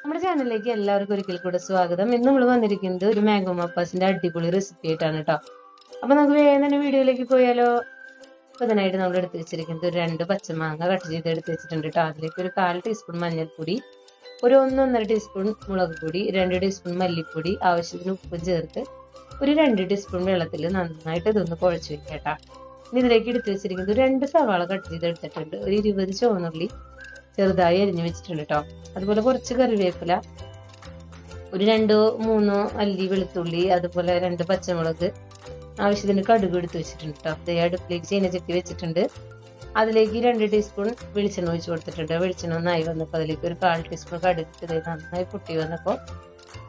നമ്മുടെ ചാനലിലേക്ക് എല്ലാവർക്കും ഒരിക്കൽ കൂടെ സ്വാഗതം. ഇന്ന് നമ്മൾ വന്നിരിക്കുന്നത് ഒരു മാംഗോ മപ്പാസിന്റെ അടിപൊളി റെസിപ്പി ആയിട്ടാണ് കേട്ടോ. അപ്പൊ നമുക്ക് വേഗം തന്നെ വീഡിയോയിലേക്ക് പോയാലോ. അപ്പൊ ഇതിനായിട്ട് നമ്മൾ എടുത്ത് വെച്ചിരിക്കുന്നത് ഒരു 2 പച്ചമാങ്ങ കട്ട് ചെയ്ത് എടുത്ത് വെച്ചിട്ടുണ്ട് കേട്ടോ. അതിലേക്ക് ഒരു 1/4 ടീസ്പൂൺ മഞ്ഞൾപ്പൊടി, ഒരു 1-1.5 ടീസ്പൂൺ മുളക് പൊടി, 2 ടീസ്പൂൺ മല്ലിപ്പൊടി, ആവശ്യത്തിന് ഉപ്പും ചേർത്ത് ഒരു 2 ടീസ്പൂൺ വെള്ളത്തിൽ നന്നായിട്ട് ഇതൊന്ന് കുഴച്ച് വെക്കാം കേട്ടോ. ഇനി ഇതിലേക്ക് എടുത്ത് വെച്ചിരിക്കുന്നത് 2 സവാള കട്ട് ചെയ്ത് എടുത്തിട്ടുണ്ട്, ഒരു 20 ചുവന്നുള്ളി ചെറുതായി അരിഞ്ഞു വെച്ചിട്ടുണ്ട് കേട്ടോ. അതുപോലെ കുറച്ച് കറിവേപ്പില, ഒരു 2-3 അല്ലി വെളുത്തുള്ളി, അതുപോലെ 2 പച്ചമുളക്, ആവശ്യത്തിന് കടുക് എടുത്ത് വെച്ചിട്ടുണ്ട് കേട്ടോ. അതേ അടുപ്പിലേക്ക് ചീനച്ചട്ടി വെച്ചിട്ടുണ്ട്. അതിലേക്ക് 2 ടീസ്പൂൺ വെളിച്ചെണ്ണ ഒഴിച്ച് കൊടുത്തിട്ടുണ്ട്. വെളിച്ചെണ്ണ നന്നായി വന്നപ്പോൾ അതിലേക്ക് ഒരു 1/4 ടീസ്പൂൺ കടുക് ഇട്ട് നന്നായി പൊട്ടി വന്നപ്പോൾ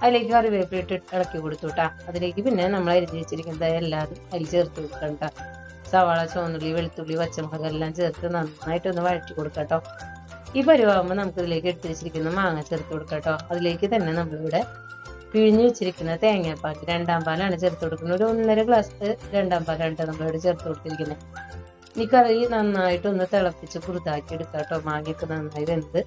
അതിലേക്ക് കറിവേപ്പില ഇട്ട് ഇളക്കി കൊടുത്തു കേട്ടോ. അതിലേക്ക് പിന്നെ നമ്മൾ അരിഞ്ഞ് വെച്ചിരിക്കുന്നത് എല്ലാതും അതിൽ ചേർത്ത് കൊടുക്കണം കേട്ടോ. സവാള, ചുവന്നുള്ളി, വെളുത്തുള്ളി, പച്ചമുളക് എല്ലാം ചേർത്ത് നന്നായിട്ടൊന്ന് വഴറ്റി കൊടുക്കാം കേട്ടോ. ഈ പരുവാകുമ്പോൾ നമുക്ക് ഇതിലേക്ക് എടുത്ത് വെച്ചിരിക്കുന്ന മാങ്ങ ചേർത്ത് കൊടുക്കാം കേട്ടോ. അതിലേക്ക് തന്നെ നമ്മളിവിടെ പിഴിഞ്ഞു വെച്ചിരിക്കുന്ന തേങ്ങാപ്പാൽ, 2-ാം പാലാണ് ചേർത്ത് കൊടുക്കുന്നത്. ഒരു 1.5 ഗ്ലാസ് 2-ാം പാലാണ് നമ്മളിവിടെ ചേർത്ത് കൊടുത്തിരിക്കുന്നത്. ഈ കറി നന്നായിട്ടൊന്ന് തിളപ്പിച്ച് കുറുതാക്കി എടുക്കാം കേട്ടോ. മാങ്ങയൊക്കെ നന്നായി വെന്ത്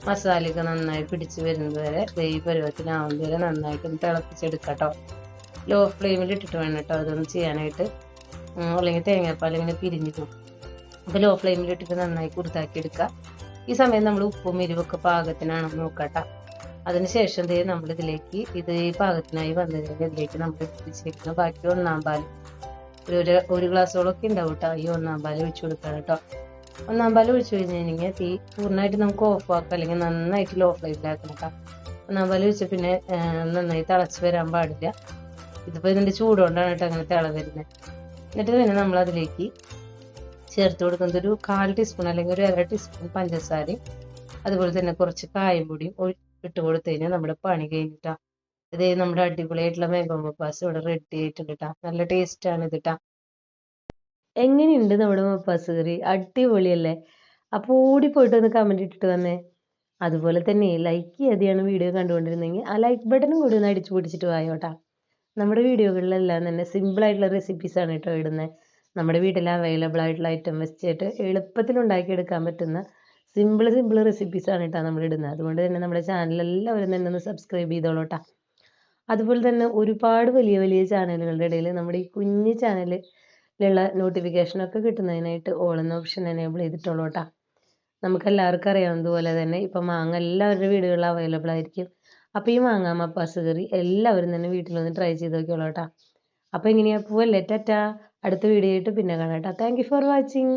മസാലയൊക്കെ നന്നായി പിടിച്ച് വരുന്നത് വരെ, ഈ പരുവത്തിനാവുന്നത് വരെ നന്നായിട്ടൊന്ന് തിളപ്പിച്ചെടുക്കാം കേട്ടോ. ലോ ഫ്ലെയിമിൽ ഇട്ടിട്ട് വേണം കേട്ടോ അതൊന്ന് ചെയ്യാനായിട്ട്, അല്ലെങ്കിൽ തേങ്ങാപ്പാൽ ഇങ്ങനെ പിരിഞ്ഞു പോകും. അപ്പോൾ ലോ ഫ്ലെയിമിൽ ഇട്ടിട്ട് നന്നായി കുറുതാക്കി എടുക്കുക. ഈ സമയം നമ്മൾ ഉപ്പും എരിവൊക്കെ പാകത്തിനാണെന്ന് നോക്കട്ടോ. അതിനുശേഷം നമ്മൾ ഇതിലേക്ക് ഇത് ഈ പാകത്തിനായി വന്നു കഴിഞ്ഞാൽ ഇതിലേക്ക് നമ്മൾ വെച്ചിരിക്കുന്ന ബാക്കി 1-ാം പാൽ, ഒരു ഗ്ലാസ്സോളൊക്കെ ഉണ്ടാവും കേട്ടോ. ഈ 1-ാം പാൽ ഒഴിച്ചു കൊടുക്കണം കേട്ടോ. 1-ാം പാൽ ഒഴിച്ചു കഴിഞ്ഞാൽ തീ പൂർണ്ണമായിട്ട് നമുക്ക് ഓഫ് ആക്കാം, അല്ലെങ്കിൽ നന്നായിട്ട് ലോ ഫ്ലെയിമിലാക്കണം കേട്ടോ. 1-ാം പാൽ ഒഴിച്ച് പിന്നെ നന്നായി തിളച്ച് വരാൻ പാടില്ല. ഇതിപ്പോൾ ഇതിൻ്റെ ചൂടുകൊണ്ടാണ് കേട്ടോ അങ്ങനെ തിള വരുന്നത്. എന്നിട്ട് പിന്നെ നമ്മൾ അതിലേക്ക് ചേർത്ത് കൊടുക്കുന്നത് ഒരു 1/4 ടീസ്പൂൺ അല്ലെങ്കിൽ ഒരു 1/2 ടീസ്പൂൺ പഞ്ചസാരയും, അതുപോലെ തന്നെ കുറച്ച് കായം പൊടിയും ഇട്ട് കൊടുത്തു കഴിഞ്ഞാൽ നമ്മുടെ പണി കഴിഞ്ഞിട്ടാ. ഇത് നമ്മുടെ അടിപൊളിയായിട്ടുള്ള മാംഗോ മപ്പാസ് ഇവിടെ റെഡി ആയിട്ടുണ്ട് കേട്ടോ. നല്ല ടേസ്റ്റ് ആണ് ഇത് കേട്ടോ. എങ്ങനെയുണ്ട് നമ്മുടെ മപ്പാസ് കറി? അടിപൊളിയല്ലേ? അപ്പോൾ ഓടിപ്പോയിട്ട് ഒന്ന് കമൻറ്റ് ഇട്ടിട്ട് വന്നേ. അതുപോലെ തന്നെ ലൈക്ക് ചെയ്യാതെയാണ് വീഡിയോ കണ്ടുകൊണ്ടിരുന്നെങ്കിൽ ആ ലൈക്ക് ബട്ടണും കൂടി ഒന്ന് അടിച്ചു പൊടിച്ചിട്ട് വായോട്ടാ. നമ്മുടെ വീഡിയോകളിലെല്ലാം തന്നെ സിമ്പിളായിട്ടുള്ള റെസിപ്പീസാണ് കേട്ടോ ഇടുന്നത്. നമ്മുടെ വീട്ടിൽ അവൈലബിൾ ആയിട്ടുള്ള ഐറ്റം വെച്ചിട്ട് എളുപ്പത്തിൽ ഉണ്ടാക്കിയെടുക്കാൻ പറ്റുന്ന സിമ്പിൾ റെസിപ്പീസാണ് കേട്ടോ നമ്മൾ ഇടുന്നത്. അതുകൊണ്ട് തന്നെ നമ്മുടെ ചാനൽ എല്ലാവരും തന്നെ ഒന്ന് സബ്സ്ക്രൈബ് ചെയ്തോളൂട്ടാ. അതുപോലെ തന്നെ ഒരുപാട് വലിയ ചാനലുകളുടെ ഇടയിൽ നമ്മുടെ ഈ കുഞ്ഞു ചാനലിലുള്ള നോട്ടിഫിക്കേഷനൊക്കെ കിട്ടുന്നതിനായിട്ട് ഓൾ എന്ന ഓപ്ഷൻ എനേബിൾ ചെയ്തിട്ടുള്ളൂട്ടാ. നമുക്ക് എല്ലാവർക്കും അറിയാവുന്നതുപോലെ തന്നെ ഇപ്പം മാങ്ങ എല്ലാവരുടെ വീടുകളിൽ അവൈലബിൾ ആയിരിക്കും. അപ്പോൾ ഈ മാങ്ങ മപ്പാസ് കറി എല്ലാവരും തന്നെ വീട്ടിലൊന്ന് ട്രൈ ചെയ്ത് നോക്കിയോളൂട്ടാ. അപ്പോൾ എങ്ങനെയാ പോവല്ലേ? ടാറ്റാ. അടുത്ത വീഡിയോ ആയിട്ട് പിന്നെ കാണാം കേട്ടോ. Thank you for watching.